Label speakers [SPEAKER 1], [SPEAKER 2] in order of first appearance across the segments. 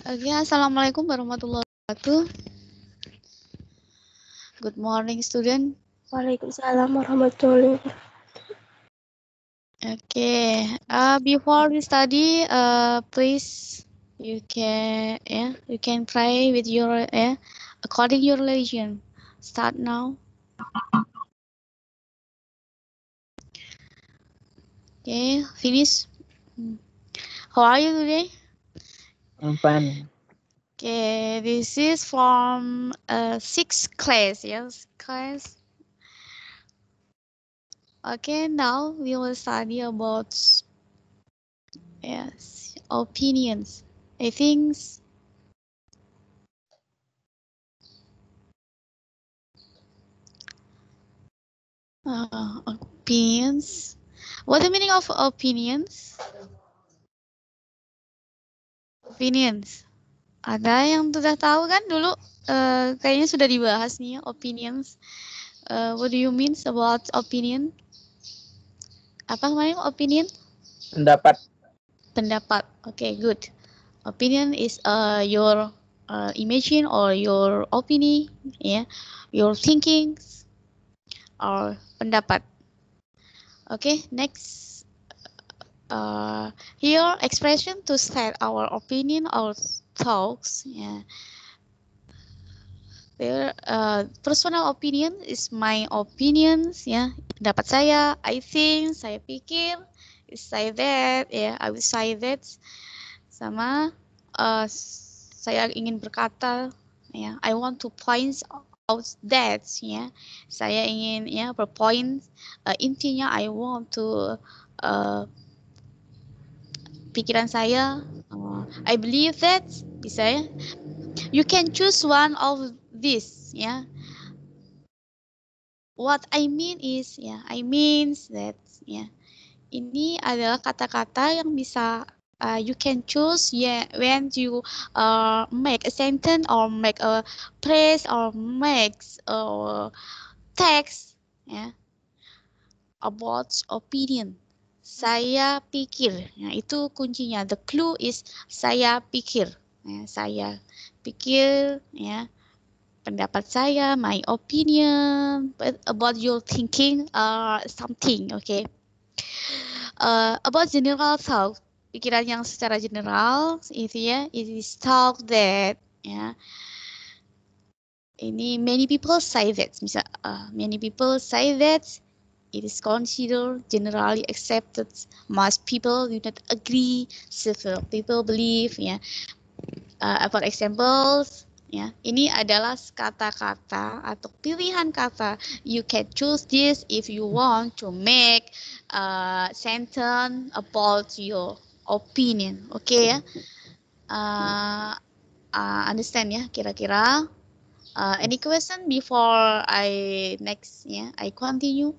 [SPEAKER 1] Oke, Assalamualaikum warahmatullahi wabarakatuh. Good morning, student.
[SPEAKER 2] Waalaikumsalam warahmatullahi wabarakatuh.
[SPEAKER 1] Okay, before we study, please you can pray with your according your religion. Start now. Okay, finish. How are you today?
[SPEAKER 3] I'm fine.
[SPEAKER 1] Okay, this is from sixth class. Yes, class. Okay, now we will study about opinions. I think opinions. What the meaning of opinions? Opinions. Ada yang sudah tahu kan dulu? Kayaknya sudah dibahas nih ya, opinions. What do you mean about opinion? Apa kemarin opinion?
[SPEAKER 3] Pendapat.
[SPEAKER 1] Pendapat. Okay, good. Opinion is your imagine or your opinion, your thinking or pendapat. Okay, next. Here expression to state our opinion or thoughts. There, personal opinion is my opinions. Pendapat saya, I think, saya pikir, say that, I will say that. Sama, saya ingin berkata, I want to point out that, saya ingin berpoint, intinya I want to pikiran saya, I believe that, bisa ya. You can choose one of this, What I mean is, I means that, Ini adalah kata-kata yang bisa you can choose, when you make a sentence or make a phrase or makes a text, about opinion. Saya pikir, itu kuncinya. The clue is saya pikir. Saya pikir, pendapat saya, my opinion about your thinking something, okay. About general thought, pikiran yang secara general itu it is thought that, ini many people say that, many people say that. It is considered generally accepted. Most people do not agree. Several people believe. For examples, ini adalah kata-kata atau pilihan kata. You can choose this if you want to make a sentence about your opinion. Okay ya? Understand ya? Kira-kira. Any question before I next? I continue.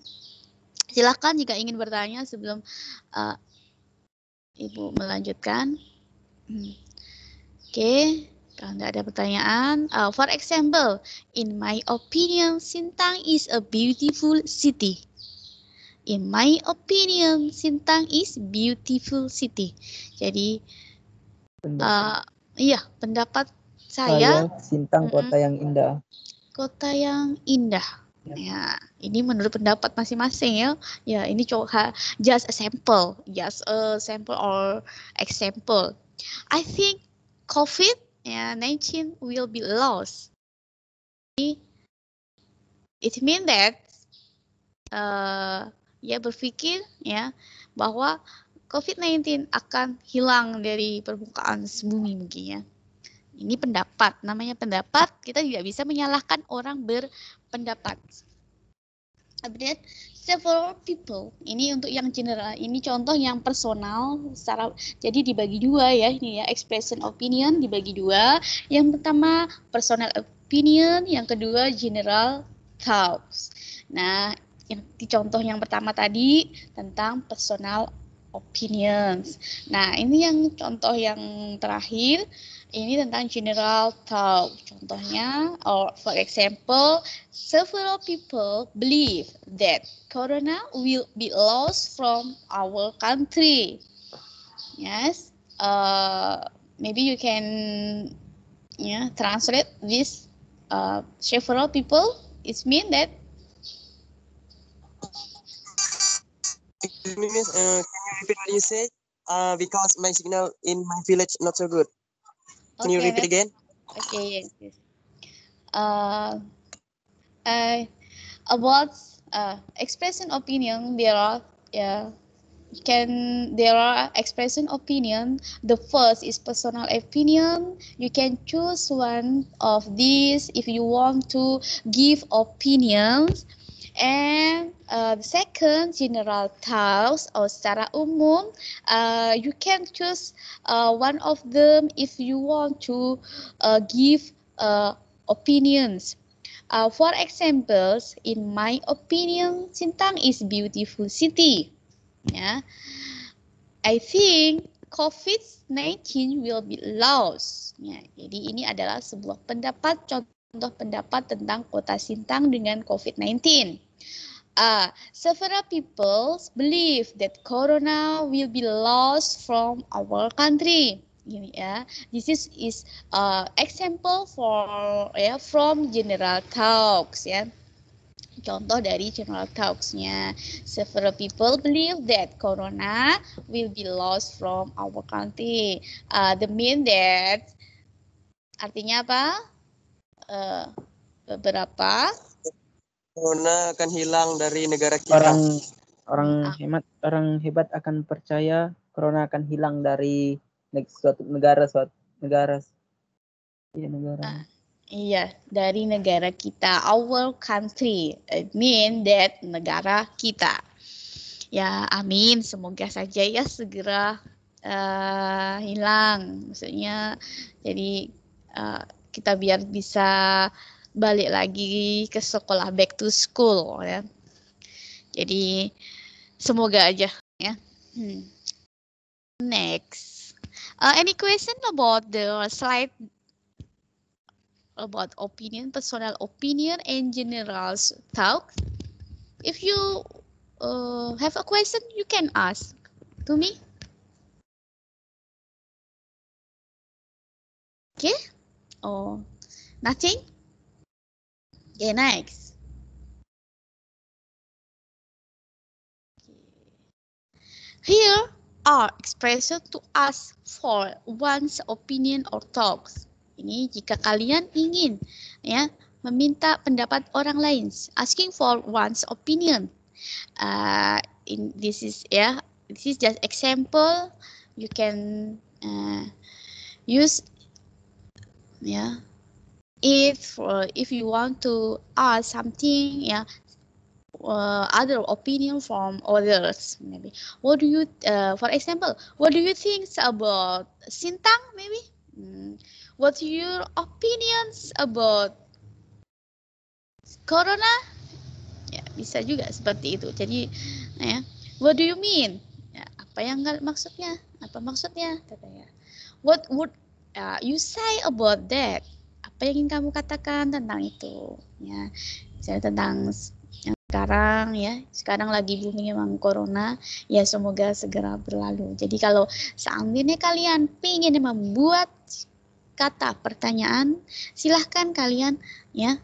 [SPEAKER 1] Silakan jika ingin bertanya sebelum Ibu melanjutkan. Oke, kalau tidak ada pertanyaan. For example, in my opinion, Sintang is a beautiful city. In my opinion, Sintang is beautiful city. Jadi, pendapat saya.
[SPEAKER 3] Sintang kota yang indah.
[SPEAKER 1] Kota yang indah. Ya, ini menurut pendapat masing-masing ya. Ya, ini just a sample or example. I think COVID-19 will be lost. It means that berpikir bahwa COVID-19 akan hilang dari permukaan bumi mungkin ya. Ini pendapat, namanya pendapat, kita tidak bisa menyalahkan orang berpendapat. Update several people, ini untuk yang general, ini contoh yang personal, jadi dibagi dua ya, ini ya, expression opinion dibagi dua. Yang pertama personal opinion, yang kedua general thoughts. Nah, yang di contoh yang pertama tadi tentang personal opinions. Nah, ini yang contoh yang terakhir. Ini tentang general thought. Contohnya, or for example, several people believe that corona will be lost from our country. Yes. maybe you can translate this several people. It means that
[SPEAKER 4] Can you repeat what you say? Because my signal in my village not so good. Can you repeat again?
[SPEAKER 1] Okay, yes. About expression opinion, there are expression opinion. The first is personal opinion. You can choose one of these if you want to give opinions. And the second, general thoughts or secara umum. You can choose one of them if you want to give opinions. For examples, in my opinion, Sintang is beautiful city. Yeah, I think COVID-19 will be lost. Ya, jadi ini adalah sebuah pendapat, contoh pendapat tentang kota Sintang dengan COVID-19. Several people believe that Corona will be lost from our country. Ini ya, this is example from general talks ya. Contoh dari general talks-nya. Several people believe that Corona will be lost from our country. The mean that artinya apa? Beberapa
[SPEAKER 4] Corona akan hilang dari negara kita.
[SPEAKER 3] Orang hebat akan percaya Corona akan hilang dari suatu negara.
[SPEAKER 1] Iya, dari negara kita, our country, it mean that negara kita. Ya, amin. Semoga saja ya segera hilang. Maksudnya, jadi kita biar bisa balik lagi ke sekolah, back to school ya. Jadi semoga aja ya. Next, any question about the slide? About opinion, personal opinion, and general talk. If you have a question, you can ask to me. Okay? Oh, nothing? Okay, next. Here are expressions to ask for one's opinion or talks. Ini jika kalian ingin ya meminta pendapat orang lain, asking for one's opinion. This is just example. You can use if you want to ask something other opinion from others. Maybe what do you for example, what do you think about Sintang? Maybe what's your opinions about Corona? Ya, bisa juga seperti itu. Jadi ya, what do you mean? Ya, apa yang maksudnya? Apa maksudnya? Katanya. What would you say about that? Apa yang ingin kamu katakan tentang itu? Ya, misalnya tentang yang sekarang lagi booming memang Corona, ya semoga segera berlalu. Jadi kalau seandainya kalian ingin membuat kata pertanyaan, silahkan kalian ya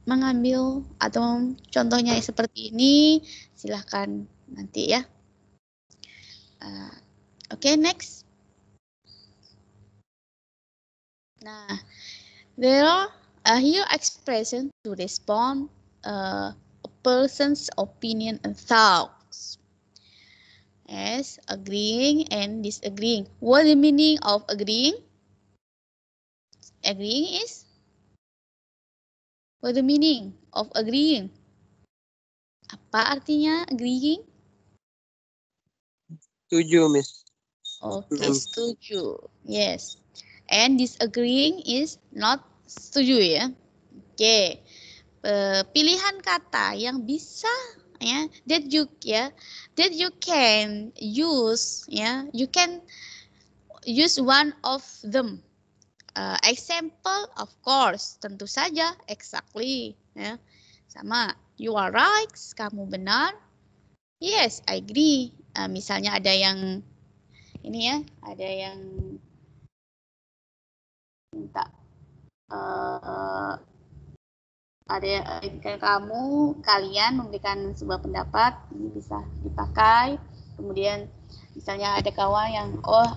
[SPEAKER 1] mengambil atau contohnya seperti ini, silahkan nanti ya. Okay, next. Nah, there are here expression to respond a person's opinion and thoughts. Yes, agreeing and disagreeing. What is the meaning of agreeing? Agreeing is? What is the meaning of agreeing? Apa artinya agreeing?
[SPEAKER 4] Setuju, Miss.
[SPEAKER 1] Okay, setuju. Yes. And disagreeing is not setuju ya. Okay. Pilihan kata yang bisa that you can use you can use one of them. Example, of course, tentu saja, exactly ya. Sama, you are right, kamu benar. Yes, I agree. Misalnya ada yang ini ya, ada yang minta kalian memberikan sebuah pendapat, ini bisa dipakai. Kemudian misalnya ada kawan yang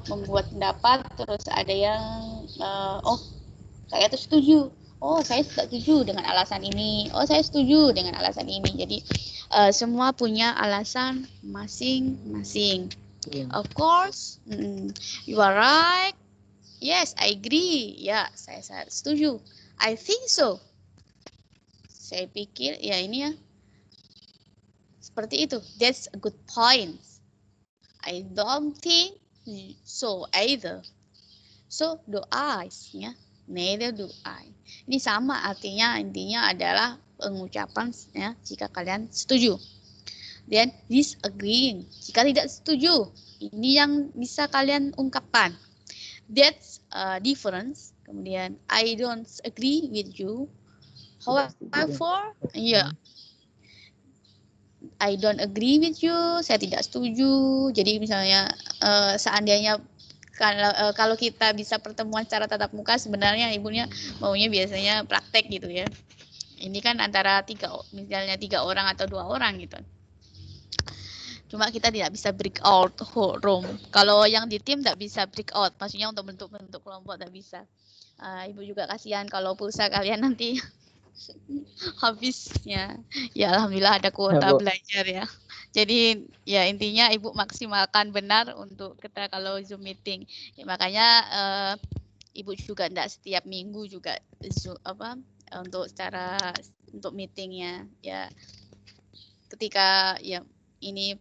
[SPEAKER 1] membuat pendapat, terus ada yang saya tuh setuju, saya tidak setuju dengan alasan ini, saya setuju dengan alasan ini. Jadi semua punya alasan masing-masing. Of course, you are right. Yes, I agree. Ya, saya setuju. I think so. Saya pikir ya ini ya. Seperti itu. That's a good point. I don't think so either. So do I, ya. Neither do I. Ini sama artinya, intinya adalah pengucapan ya jika kalian setuju. Dan disagreeing jika tidak setuju. Ini yang bisa kalian ungkapkan. That's a difference. Kemudian I don't agree with you. However, I don't agree with you. Saya tidak setuju. Jadi misalnya seandainya kalau kita bisa pertemuan secara tatap muka, sebenarnya ibunya maunya biasanya praktek gitu ya. Ini kan antara misalnya 3 orang atau 2 orang gitu. Cuma kita tidak bisa break out whole room. Kalau yang di tim tidak bisa break out, maksudnya untuk bentuk kelompok tidak bisa. Ibu juga kasihan kalau pulsa kalian nanti habisnya. Ya alhamdulillah ada kuota belajar ya. Jadi ya intinya ibu maksimalkan benar untuk kita kalau Zoom meeting. Ya, makanya ibu juga tidak setiap minggu juga untuk meetingnya ya. Ketika ya ini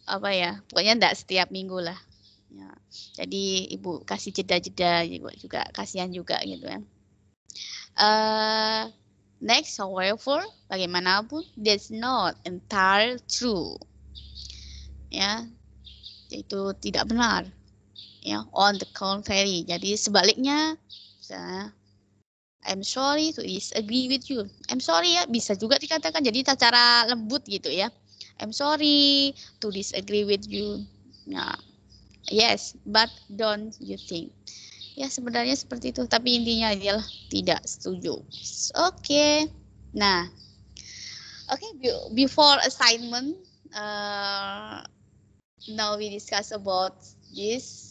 [SPEAKER 1] pokoknya tidak setiap minggu lah. Ya, jadi ibu kasih jeda-jeda, ibu juga kasihan juga gitu ya. Next, however, bagaimanapun, that's not entirely true. Ya, itu tidak benar. Ya, on the contrary. Jadi sebaliknya, misalnya, I'm sorry to disagree with you. I'm sorry ya, bisa juga dikatakan. Jadi secara lembut gitu ya. I'm sorry to disagree with you. Nah, yes, but don't you think? Ya sebenarnya seperti itu, tapi intinya adalah tidak setuju. Oke. Nah, before assignment, now we discuss about this.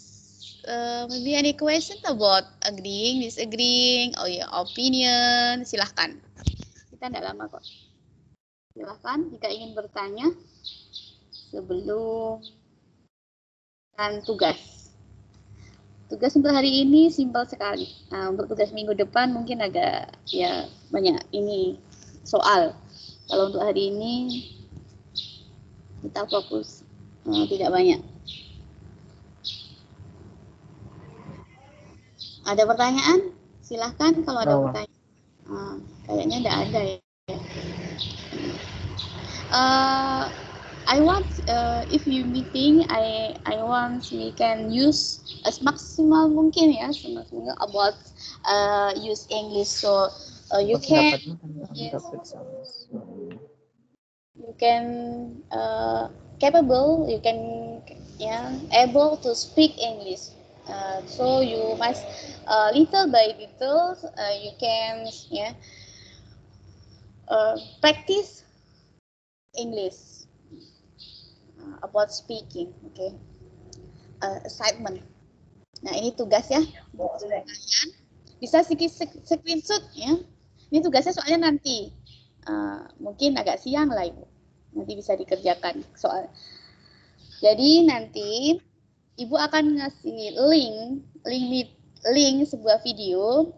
[SPEAKER 1] Maybe any question about agreeing, disagreeing, or your opinion? Silahkan. Kita tidak lama kok. Silahkan jika ingin bertanya sebelum tugas. Tugas untuk hari ini simpel sekali. Nah, untuk tugas minggu depan mungkin agak ya banyak ini soal. Kalau untuk hari ini kita fokus tidak banyak. Ada pertanyaan? Silahkan kalau ada pertanyaan. Kayaknya tidak ada ya. I want if you meeting, I want we can use as maksimal mungkin ya, semaksimal about use English. So you can capable, you can able to speak English. So you must little by little you can practice English. About speaking, okay. Assignment. Nah ini tugas ya. Bisa screenshot ya. Ini tugasnya soalnya nanti mungkin agak siang lah ibu. Nanti bisa dikerjakan soal. Jadi nanti ibu akan ngasih link sebuah video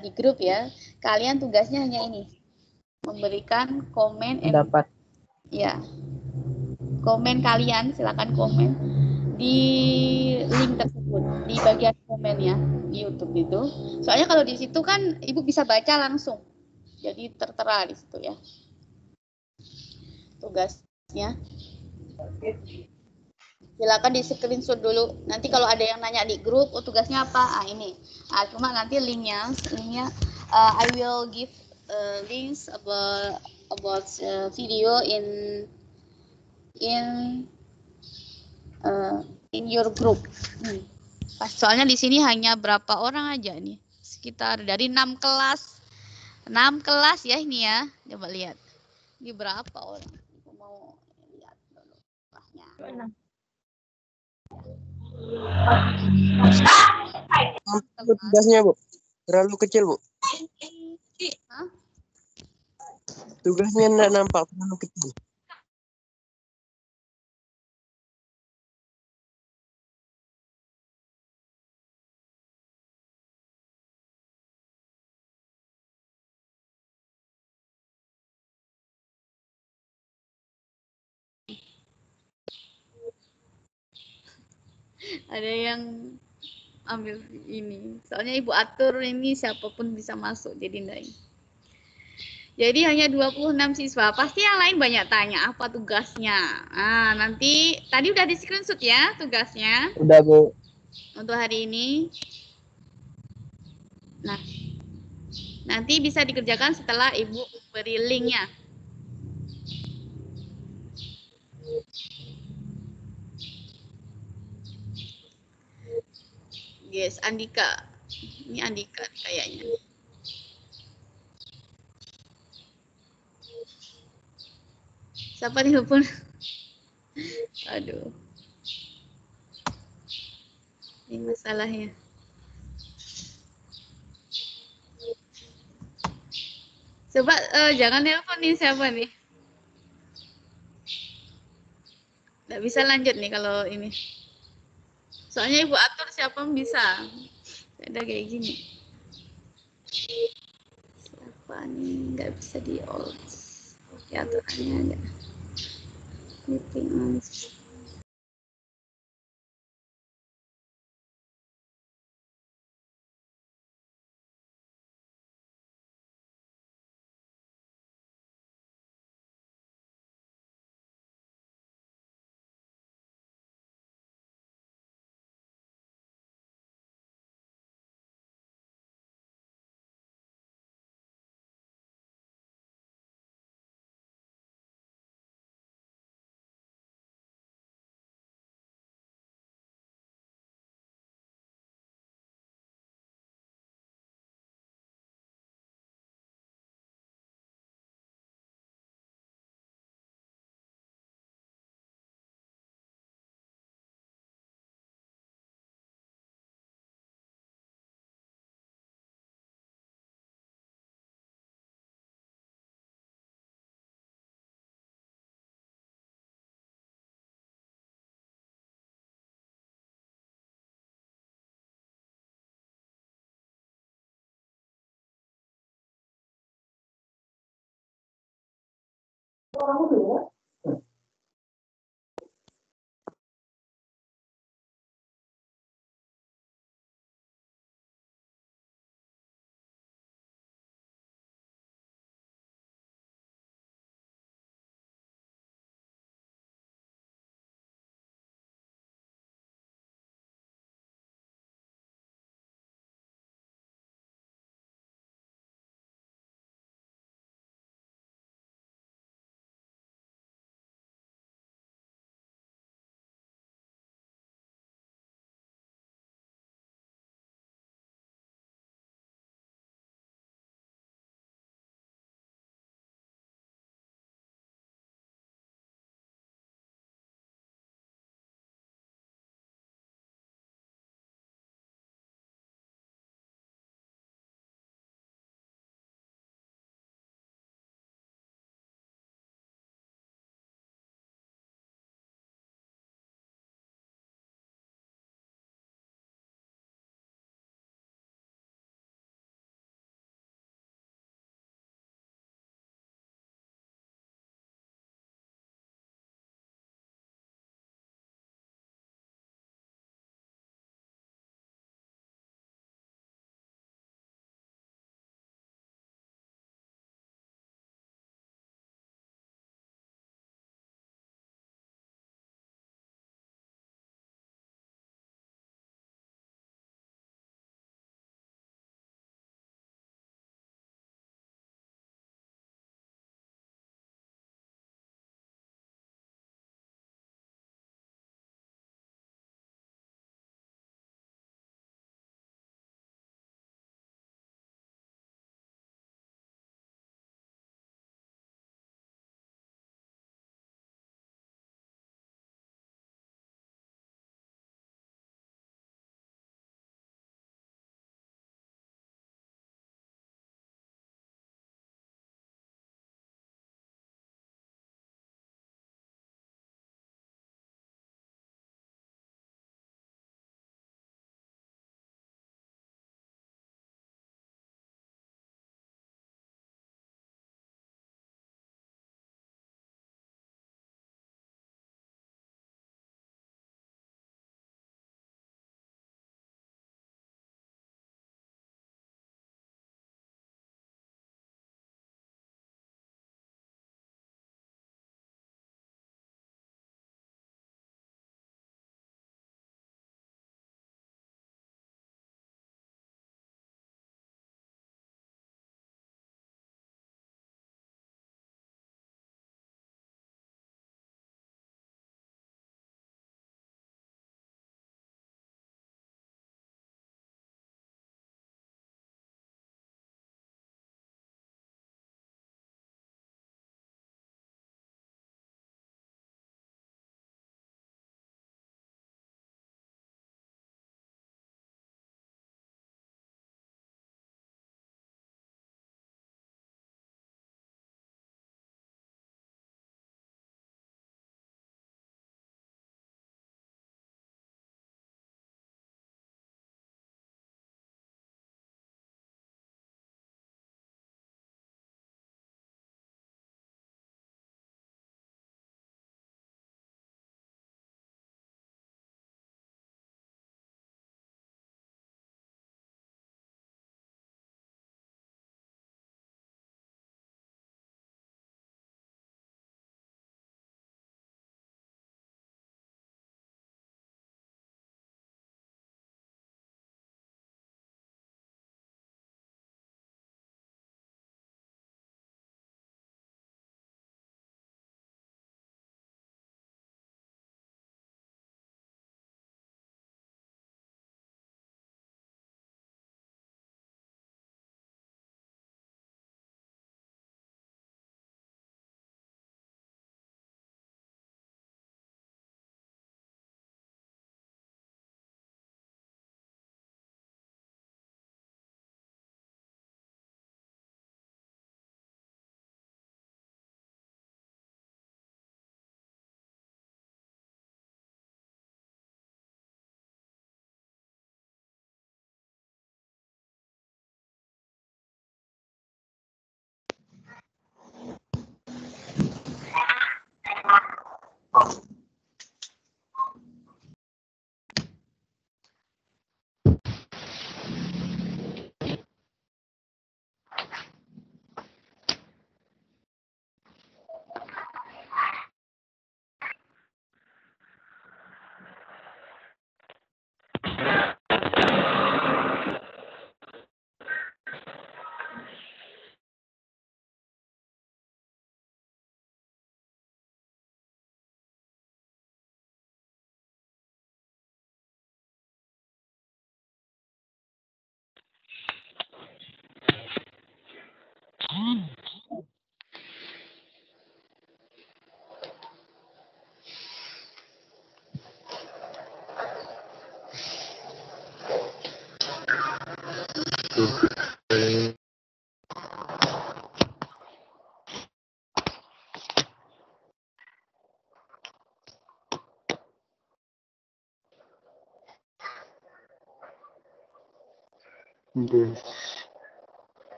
[SPEAKER 1] di grup ya. Kalian tugasnya hanya ini, memberikan komen.
[SPEAKER 3] Pendapat.
[SPEAKER 1] Ya. Komen kalian, silakan komen di link tersebut di bagian komen ya di YouTube itu. Soalnya kalau di situ kan ibu bisa baca langsung, jadi tertera di situ ya tugasnya. Silakan di screenshot dulu. Nanti kalau ada yang nanya di grup, tugasnya apa? Ini. Cuma nanti linknya I will give links about video in your group. Soalnya di sini hanya berapa orang aja nih. sekitar dari 6 kelas. 6 kelas ya ini ya. Coba lihat. Ini berapa orang? Aku mau lihat dulu kelasnya.
[SPEAKER 4] Tugasnya, Bu. Terlalu kecil, Bu.
[SPEAKER 1] Hah?
[SPEAKER 4] Tugasnya enggak nampak terlalu kecil.
[SPEAKER 1] Ada yang ambil ini. Soalnya Ibu atur ini siapapun bisa masuk jadi enggak ini. Jadi hanya 26 siswa. Pasti yang lain banyak tanya apa tugasnya. Nah, nanti tadi udah di screenshot ya tugasnya
[SPEAKER 3] Udah, Bu.
[SPEAKER 1] untuk hari ini. Nah, nanti bisa dikerjakan setelah Ibu beri linknya. Yes, Andika. Ini Andika kayaknya. Siapa telepon? Aduh. Ini masalahnya. Coba jangan teleponin siapa nih. Nggak bisa lanjut nih kalau ini. Soalnya Ibu atur siapa yang bisa. Ada kayak gini. Siapa nih? Nggak bisa di all. Oke, aturannya ada. Meeting on.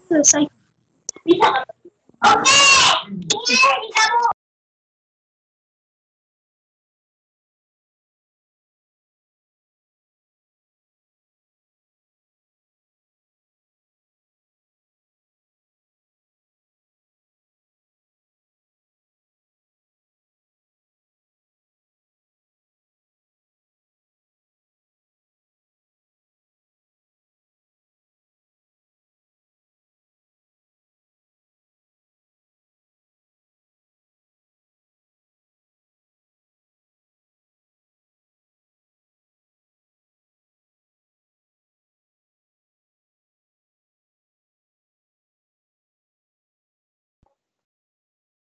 [SPEAKER 2] Selesai.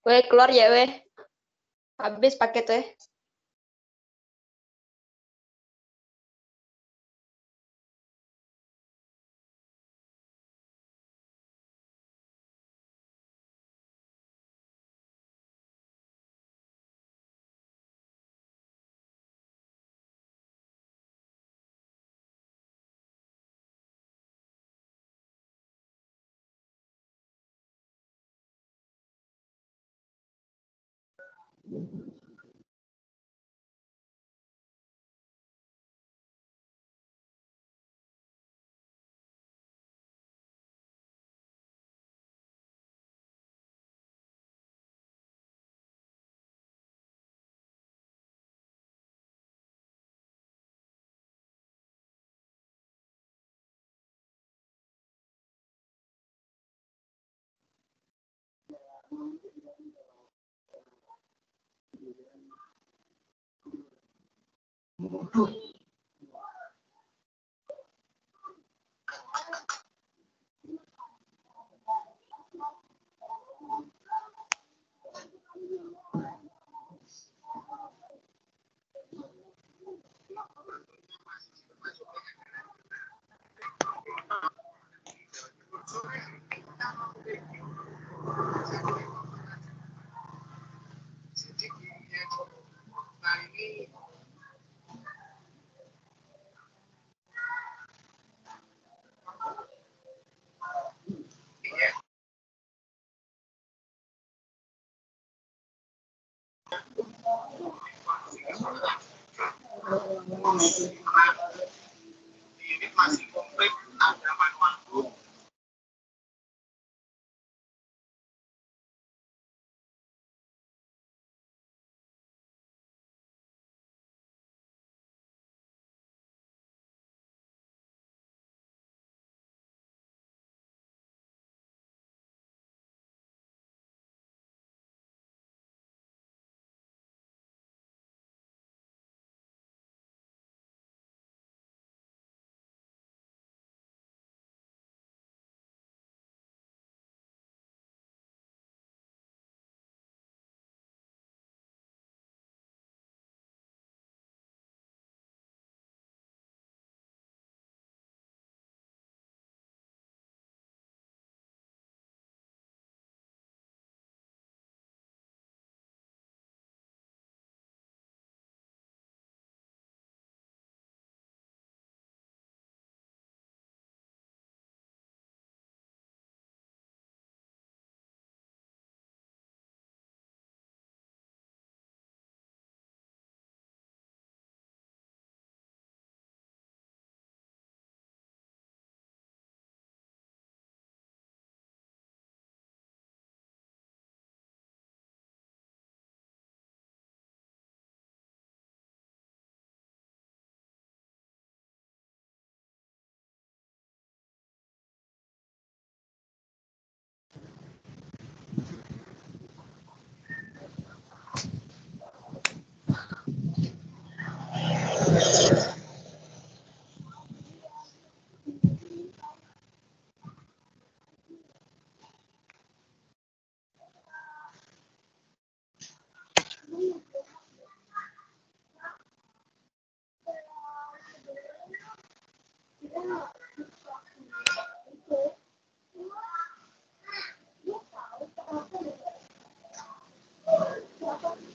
[SPEAKER 5] Weh, keluar ya, weh. Habis paket, weh.